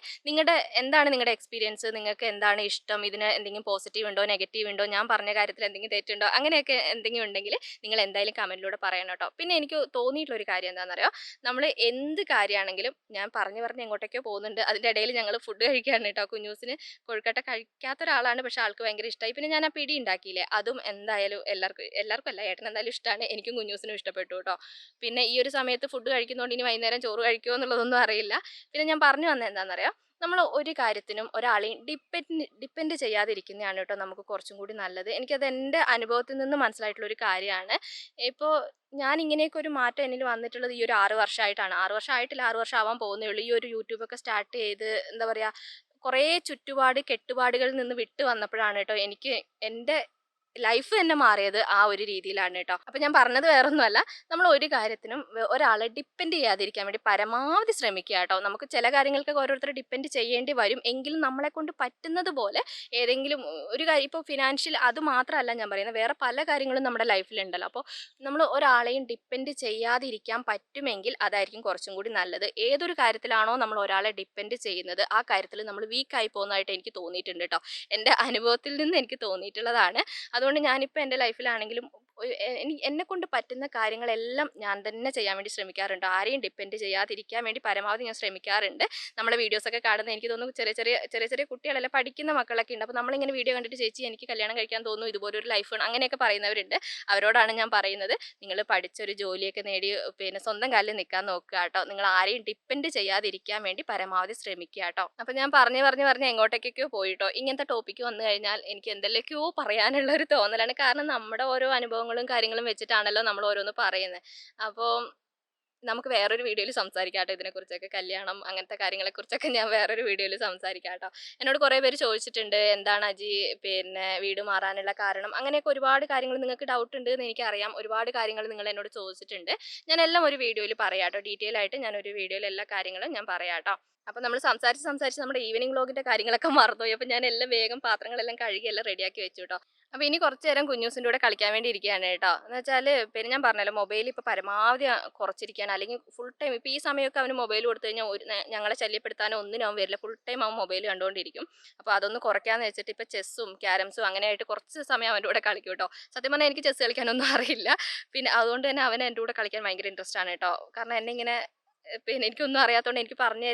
എന്താണ് നിങ്ങളുടെ എക്സ്പീരിയൻസ്, നിങ്ങൾക്ക് എന്താണ് ഇഷ്ടം, ഇതിന് എന്തെങ്കിലും പോസിറ്റീവ് ഉണ്ടോ നെഗറ്റീവ് ഉണ്ടോ, ഞാൻ പറഞ്ഞ കാര്യത്തിൽ എന്തെങ്കിലും തെറ്റുണ്ടോ, അങ്ങനെയൊക്കെ എന്തെങ്കിലും ഉണ്ടെങ്കിൽ നിങ്ങൾ എന്തായാലും കമന്റിലൂടെ പറയണം കേട്ടോ. പിന്നെ എനിക്ക് തോന്നിയിട്ടുള്ള ഒരു കാര്യം എന്താണെന്നറിയോ, നമ്മൾ എന്ത് കാര്യമാണെങ്കിലും ഞാൻ പറഞ്ഞ് എങ്ങോട്ടേക്കോ പോകുന്നുണ്ട്, അതിൻ്റെ ഇടയിൽ ഞങ്ങൾ ഫുഡ് കഴിക്കുകയാണ് കേട്ടോ. കുഞ്ഞൂസിന് കൊഴുക്കട്ട കഴിക്കാത്ത ഒരാളാണ്, പക്ഷെ ആൾക്ക് ഭയങ്കര ഇഷ്ടമായി. പിന്നെ ഞാൻ ആ പിടി ഉണ്ടാക്കിയില്ലേ, അതും എന്തായാലും എല്ലാവർക്കും അല്ല, ഏട്ടൻ എന്തായാലും ഇഷ്ടമാണ്, എനിക്കും കുഞ്ഞൂസിനും ഇഷ്ടപ്പെട്ടു കേട്ടോ. പിന്നെ ഈ ഒരു സമയത്ത് ഫുഡ് കഴിക്കുന്നതുകൊണ്ട് ഇനി വൈകുന്നേരം ചോറ് കഴിക്കുമോ എന്നുള്ളതൊന്നും അറിയില്ല. പിന്നെ ഞാൻ പറഞ്ഞു വന്നത് എന്താണെന്നറിയാം, നമ്മൾ ഒരു കാര്യത്തിനും ഒരാളെയും ഡിപ്പെൻഡ് ചെയ്യാതിരിക്കുന്നതാണ് കേട്ടോ നമുക്ക് കുറച്ചും കൂടി നല്ലത്. എനിക്കത് എൻ്റെ അനുഭവത്തിൽ നിന്ന് മനസ്സിലായിട്ടുള്ള ഒരു കാര്യമാണ്. ഇപ്പോൾ ഞാൻ ഇങ്ങനെയൊക്കെ ഒരു മാറ്റം എന്നിൽ വന്നിട്ടുള്ളത് ഈ ഒരു 6 വർഷമായിട്ടാണ്. 6 വർഷം ആയിട്ടില്ല, 6 വർഷം ആവാൻ പോകുന്നേ ഉള്ളൂ. ഈ ഒരു യൂട്യൂബൊക്കെ സ്റ്റാർട്ട് ചെയ്ത് എന്താ പറയുക, കുറേ കെട്ടുപാടുകളിൽ നിന്ന് വിട്ട് വന്നപ്പോഴാണ് കേട്ടോ എനിക്ക് എൻ്റെ ലൈഫ് തന്നെ മാറിയത് ആ ഒരു രീതിയിലാണ് കേട്ടോ. അപ്പം ഞാൻ പറഞ്ഞത് വേറൊന്നുമല്ല, നമ്മൾ ഒരു കാര്യത്തിനും ഒരാളെ ഡിപ്പെൻഡ് ചെയ്യാതിരിക്കാൻ വേണ്ടി പരമാവധി ശ്രമിക്കുക കേട്ടോ. നമുക്ക് ചില കാര്യങ്ങൾക്കൊക്കെ ഓരോരുത്തരെ ഡിപ്പെൻഡ് ചെയ്യേണ്ടി വരും, എങ്കിലും നമ്മളെ കൊണ്ട് പറ്റുന്നത് പോലെ ഏതെങ്കിലും ഒരു കാര്യം, ഇപ്പോൾ ഫിനാൻഷ്യൽ അത് മാത്രമല്ല ഞാൻ പറയുന്നത്, വേറെ പല കാര്യങ്ങളും നമ്മുടെ ലൈഫിലുണ്ടല്ലോ. അപ്പോൾ നമ്മൾ ഒരാളെയും ഡിപ്പെൻഡ് ചെയ്യാതിരിക്കാൻ പറ്റുമെങ്കിൽ അതായിരിക്കും കുറച്ചും കൂടി നല്ലത്. ഏതൊരു കാര്യത്തിലാണോ നമ്മൾ ഒരാളെ ഡിപ്പെൻഡ് ചെയ്യുന്നത് ആ കാര്യത്തിൽ നമ്മൾ വീക്കായി പോകുന്നതായിട്ട് എനിക്ക് തോന്നിയിട്ടുണ്ട് കേട്ടോ. എൻ്റെ അനുഭവത്തിൽ നിന്ന് എനിക്ക് തോന്നിയിട്ടുള്ളതാണ്. അതുകൊണ്ട് ഞാനിപ്പോൾ എൻ്റെ ലൈഫിലാണെങ്കിലും എന്നെക്കൊണ്ട് പറ്റുന്ന കാര്യങ്ങളെല്ലാം ഞാൻ തന്നെ ചെയ്യാൻ വേണ്ടി ശ്രമിക്കാറുണ്ട്. ആരെയും ഡിപ്പെൻഡ് ചെയ്യാതിരിക്കാൻ വേണ്ടി പരമാവധി ഞാൻ ശ്രമിക്കാറുണ്ട്. നമ്മുടെ വീഡിയോസൊക്കെ കാണുന്ന എനിക്ക് തോന്നുന്നു ചെറിയ കുട്ടികളെല്ലാം പഠിക്കുന്ന മക്കളൊക്കെ ഉണ്ട്. അപ്പോൾ നമ്മളിങ്ങനെ വീഡിയോ കണ്ടിട്ട് ചേച്ചി എനിക്ക് കല്യാണം കഴിക്കാൻ തോന്നുന്നു, ഇതുപോലൊരു ലൈഫ് അങ്ങനെയൊക്കെ പറയുന്നവരുണ്ട്. അവരോടാണ് ഞാൻ പറയുന്നത്, നിങ്ങൾ പഠിച്ചൊരു ജോലിയൊക്കെ നേടി പിന്നെ സ്വന്തം കാലിൽ നിൽക്കാൻ നോക്കുക കേട്ടോ. നിങ്ങൾ ആരെയും ഡിപ്പെൻഡ് ചെയ്യാതിരിക്കാൻ വേണ്ടി പരമാവധി ശ്രമിക്കുക കേട്ടോ. അപ്പോൾ ഞാൻ പറഞ്ഞ് എങ്ങോട്ടേക്കൊക്കെയോ പോയിട്ടോ. ഇങ്ങനത്തെ ടോപ്പിക്ക് വന്നു കഴിഞ്ഞാൽ എനിക്ക് എന്തെല്ലാമൊക്കെയോ പറയാനുള്ള ഒരു തോന്നലാണ്. കാരണം നമ്മുടെ ഓരോ അനുഭവങ്ങളും കാര്യങ്ങളും വെച്ചിട്ടാണല്ലോ നമ്മൾ ഓരോന്ന് പറയുന്നത്. അപ്പോൾ നമുക്ക് വേറൊരു വീഡിയോയിൽ സംസാരിക്കാം കേട്ടോ ഇതിനെക്കുറിച്ചൊക്കെ. കല്യാണം അങ്ങനത്തെ കാര്യങ്ങളെക്കുറിച്ചൊക്കെ ഞാൻ വേറൊരു വീഡിയോയിൽ സംസാരിക്കാം കേട്ടോ. എന്നോട് കുറേ പേര് ചോദിച്ചിട്ടുണ്ട്, എന്താണ് അജി പിന്നെ വീട് മാറാനുള്ള കാരണം? അങ്ങനെയൊക്കെ ഒരുപാട് കാര്യങ്ങൾ നിങ്ങൾക്ക് ഡൗട്ട് ഉണ്ട് എന്ന് എനിക്കറിയാം. ഒരുപാട് കാര്യങ്ങൾ നിങ്ങൾ എന്നോട് ചോദിച്ചിട്ടുണ്ട്. ഞാൻ എല്ലാം ഒരു വീഡിയോയിൽ പറയാം കേട്ടോ. ഡീറ്റെയിൽ ആയിട്ട് ഞാൻ ഒരു വീഡിയോയിൽ എല്ലാ കാര്യങ്ങളും ഞാൻ പറയാം കേട്ടോ. അപ്പോൾ നമ്മൾ സംസാരിച്ച് നമ്മുടെ ഈവനിംഗ് വ്ലോഗിന്റെ കാര്യങ്ങളൊക്കെ മറന്നുപോയി. അപ്പോൾ ഞാൻ എല്ലാം വേഗം പാത്രങ്ങളെല്ലാം കഴുകി എല്ലാം റെഡിയാക്കി വെച്ചു കേട്ടോ. അപ്പോൾ ഇനി കുറച്ച് നേരം കുഞ്ഞൂസിൻ്റെ കൂടെ കളിക്കാൻ വേണ്ടി ഇരിക്കുകയാണ് കേട്ടോ. എന്ന് വെച്ചാൽ പിന്നെ ഞാൻ പറഞ്ഞല്ലോ, മൊബൈൽ ഇപ്പോൾ പരമാവധി കുറച്ചിരിക്കുകയാണ്. അല്ലെങ്കിൽ ഫുൾ ടൈം ഇപ്പോൾ ഈ സമയമൊക്കെ അവന് മൊബൈൽ കൊടുത്തു കഴിഞ്ഞാൽ ഞങ്ങളെ ശല്യപ്പെടുത്താനോ ഒന്നിനും അവൻ വരില്ല. ഫുൾ ടൈം അവൻ മൊബൈൽ കണ്ടുകൊണ്ടിരിക്കും. അപ്പോൾ അതൊന്ന് കുറയ്ക്കാമെന്ന് വെച്ചിട്ട് ഇപ്പോൾ ചെസ്സും ക്യാരംസും അങ്ങനെയായിട്ട് കുറച്ച് സമയം അവൻ്റെ കൂടെ കളിക്കും കേട്ടോ. സത്യം പറഞ്ഞാൽ എനിക്ക് ചെസ്സ് കളിക്കാനൊന്നും അറിയില്ല. പിന്നെ അതുകൊണ്ട് തന്നെ അവൻ എൻ്റെ കൂടെ കളിക്കാൻ ഭയങ്കര ഇൻട്രസ്റ്റ് ആണ് കേട്ടോ. കാരണം എന്നെ ഇങ്ങനെ പിന്നെ എനിക്കൊന്നും അറിയാത്തതുകൊണ്ട് എനിക്ക് പറഞ്ഞു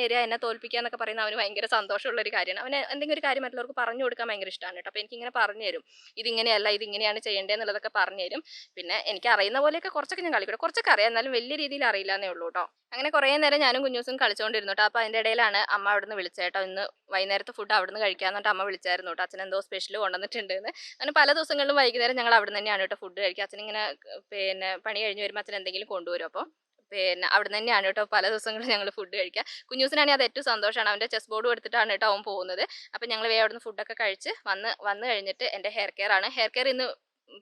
തരിക എന്നെ തോൽപ്പിക്കുക എന്നൊക്കെ പറയുന്നത് അവന് ഭയങ്കര സന്തോഷമുള്ള ഒരു കാര്യമാണ്. അവന് എന്തെങ്കിലും ഒരു കാര്യം മറ്റുള്ളവർക്ക് പറഞ്ഞു കൊടുക്കാൻ ഭയങ്കര ഇഷ്ടമാണ് കേട്ടോ. അപ്പോൾ എനിക്കിങ്ങനെ പറഞ്ഞു തരും, ഇതിങ്ങനെയല്ല ഇതിങ്ങനെയാണ് ചെയ്യേണ്ടതെന്നുള്ളതൊക്കെ പറഞ്ഞു തരും. പിന്നെ എനിക്ക് അറിയുന്ന പോലെയൊക്കെ കുറച്ചൊക്കെ ഞാൻ കളിക്കും, കുറച്ചൊക്കെ അറിയാം, എന്നാലും വലിയ രീതിയിൽ അറിയില്ല എന്നേ ഉള്ളൂ കേട്ടോ. അങ്ങനെ കുറേ നേരം ഞാനും കുഞ്ഞൂസും കളിച്ചുകൊണ്ടിരുന്നു കേട്ടോ. അപ്പോൾ അതിൻ്റെ ഇടയിലാണ് അമ്മ അവിടുന്ന് വിളിച്ചത് കേട്ടോ. ഇന്ന് വൈകുന്നേരത്തെ ഫുഡ് അവിടുന്ന് കഴിക്കാമെന്ന് പറഞ്ഞിട്ട് അമ്മ വിളിച്ചായിരുന്നു കേട്ടോ. അച്ഛൻ എന്തോ സ്പെഷ്യൽ കൊണ്ടുവന്നിട്ടുണ്ടെന്ന്. അങ്ങനെ പല ദിവസങ്ങളിലും വൈകുന്നേരം ഞങ്ങൾ അവിടെ തന്നെയാണ് കേട്ടോ ഫുഡ് കഴിക്കുക. അച്ഛനിങ്ങനെ പിന്നെ പണി കഴിഞ്ഞ് വരുമ്പോൾ അച്ഛൻ എന്തെങ്കിലും കൊണ്ടുവരും. അപ്പോൾ പിന്നെ അവിടെ തന്നെയാണ് കേട്ടോ പല ദിവസങ്ങളും ഞങ്ങൾ ഫുഡ് കഴിക്കുക. കുഞ്ഞൂസിനാണെങ്കിൽ അത് ഏറ്റവും സന്തോഷമാണ്. അവൻ്റെ ചെസ് ബോർഡ് എടുത്തിട്ടാണ് കേട്ടോ അവൻ പോകുന്നത്. അപ്പം ഞങ്ങൾ വേഗം അവിടുന്ന് ഫുഡൊക്കെ കഴിച്ച് വന്ന് കഴിഞ്ഞിട്ട് എൻ്റെ ഹെയർ കെയർ ആണ്. ഹെയർ കെയർ ഇന്ന്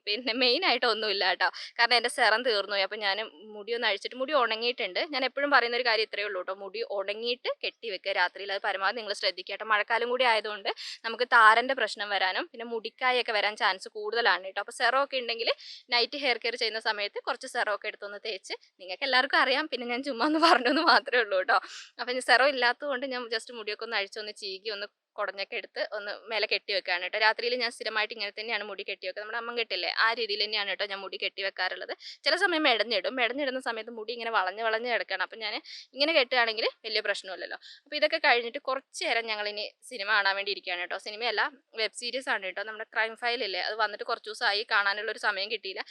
പിന്നെ മെയിനായിട്ട് ഒന്നുമില്ല കേട്ടോ. കാരണം എൻ്റെ സെറം തീർന്നു പോയി. അപ്പം ഞാൻ മുടി ഒന്ന് അഴിച്ചിട്ട്, മുടി ഉണങ്ങിയിട്ടുണ്ട്. ഞാൻ എപ്പോഴും പറയുന്ന ഒരു കാര്യം ഇത്രയേ ഉള്ളൂ കേട്ടോ, മുടി ഉണങ്ങിയിട്ട് കെട്ടി വെക്കുക രാത്രിയിൽ. അത് പരമാവധി നിങ്ങൾ ശ്രദ്ധിക്കുക കേട്ടോ. മഴക്കാലം കൂടി ആയതുകൊണ്ട് നമുക്ക് താരൻ്റെ പ്രശ്നം വരാനും പിന്നെ മുടിക്കായൊക്കെ വരാൻ ചാൻസ് കൂടുതലാണ് കേട്ടോ. അപ്പോൾ സെറം ഒക്കെ ഉണ്ടെങ്കിൽ നൈറ്റ് ഹെയർ കെയർ ചെയ്യുന്ന സമയത്ത് കുറച്ച് സെറം ഒക്കെ എടുത്തൊന്ന് തേച്ച്, നിങ്ങൾക്ക് എല്ലാവർക്കും അറിയാം, പിന്നെ ഞാൻ ചുമ്മാ ഒന്ന് പറഞ്ഞെന്ന് മാത്രമേ ഉള്ളൂ കേട്ടോ. അപ്പം ഞാൻ സെറം ഇല്ലാത്തതുകൊണ്ട് ഞാൻ ജസ്റ്റ് മുടിയൊക്കെ ഒന്ന് അഴിച്ചൊന്ന് ചീകി ഒന്ന് കുടഞ്ഞൊക്കെ എടുത്ത് ഒന്ന് മേലെ കെട്ടി വെക്കുകയാണ് കേട്ടോ. രാത്രിയിൽ ഞാൻ സ്ഥിരമായിട്ട് ഇങ്ങനെ തന്നെയാണ് മുടി കെട്ടി വെക്കുക. നമ്മുടെ അമ്മ കെട്ടില്ലേ ആ രീതിയിൽ തന്നെയാണ് കേട്ടോ ഞാൻ മുടി കെട്ടി വെക്കാറുള്ളത്. ചില സമയം മെടഞ്ഞിടുന്ന സമയത്ത് മുടി ഇങ്ങനെ വളഞ്ഞ് കിടക്കുകയാണ്. അപ്പം ഞാൻ ഇങ്ങനെ കെട്ടുകയാണെങ്കിൽ വലിയ പ്രശ്നമില്ലല്ലോ. അപ്പോൾ ഇതൊക്കെ കഴിഞ്ഞിട്ട് കുറച്ച് നേരം ഞങ്ങളിനി സിനിമ കാണാൻ വേണ്ടി ഇരിക്കുകയാണ് കേട്ടോ. സിനിമയല്ല, വെബ് സീരീസ് ആണ് കേട്ടോ. നമ്മുടെ ക്രൈം ഫയലില്ലേ, അത് വന്നിട്ട് കുറച്ച് ദിവസമായി, കാണാനുള്ളൊരു സമയം കിട്ടിയില്ല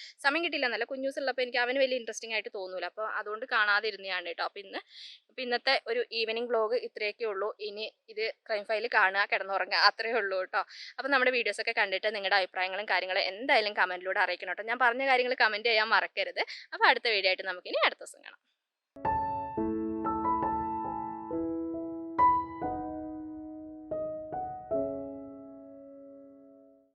എന്നല്ല, കുഞ്ഞൂസുള്ളപ്പോൾ എനിക്ക് അവന് വലിയ ഇൻട്രസ്റ്റിംഗ് ആയിട്ട് തോന്നൂല. അപ്പോൾ അതുകൊണ്ട് കാണാതിരുന്നതാണ് കേട്ടോ. അപ്പോൾ ഇന്നത്തെ ഒരു ഈവനിങ് വ്ലോഗ് ഇത്രയൊക്കെ ഉള്ളൂ. ഇനി ഇത് ക്രൈം ഫയൽ കാണുക, കിടന്നുറങ്ങുക, അത്രയേ ഉള്ളൂ കേട്ടോ. അപ്പോൾ നമ്മുടെ വീഡിയോസൊക്കെ കണ്ടിട്ട് നിങ്ങളുടെ അഭിപ്രായങ്ങളും കാര്യങ്ങളും എന്തായാലും കമൻറ്റിലൂടെ അറിയിക്കണം കേട്ടോ. ഞാൻ പറഞ്ഞ കാര്യങ്ങൾ കമൻറ്റ് ചെയ്യാൻ മറക്കരുത്. അപ്പോൾ അടുത്ത വീഡിയോ ആയിട്ട് നമുക്കിനി അടുത്ത ദിവസം കാണാം.